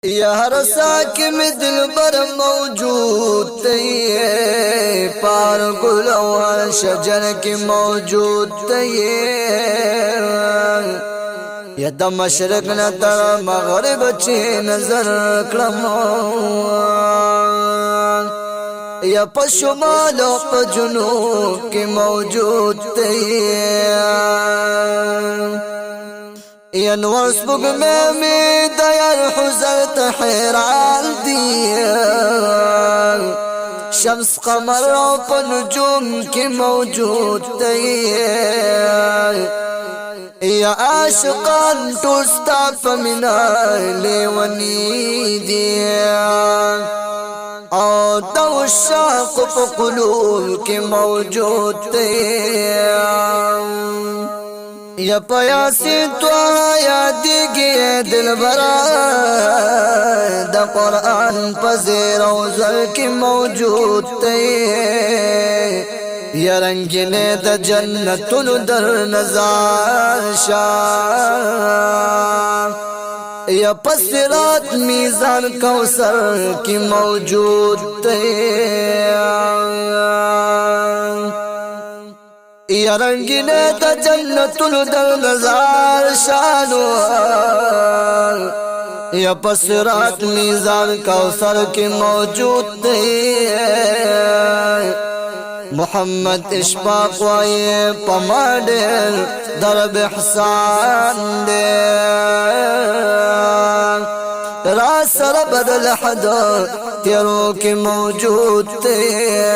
یا ہر ساکی میں دل بر موجود تیے پار گل و ہر شجر کی موجود تیے یا دا مشرق نتر مغرب چی نظر کلمان یا پا شمال و پا جنوب کی موجود تیے یا نور سبگ میں دیر حضر تحیران دیا شمس قمر و پا نجوم کی موجود تییا یا عاشقان توستا پا منالی ونی دیا اور دو الشاق پا قلوب کی موجود تییا یا پیاسی تو یادی گئے دل برا دا قرآن پذیر و ذر کی موجود تیے یا رنگینے دا جنت در نظار شاہ یا پسرات میزان کوثر کی موجود تیے یا رنگینے دا جنت در نظار شانو یا پسرات میزان کوثر کی موجود تیے محمد اشفاق وائے پماڈر درب احسان دے راس ربد لحد تیرو کی موجود تیے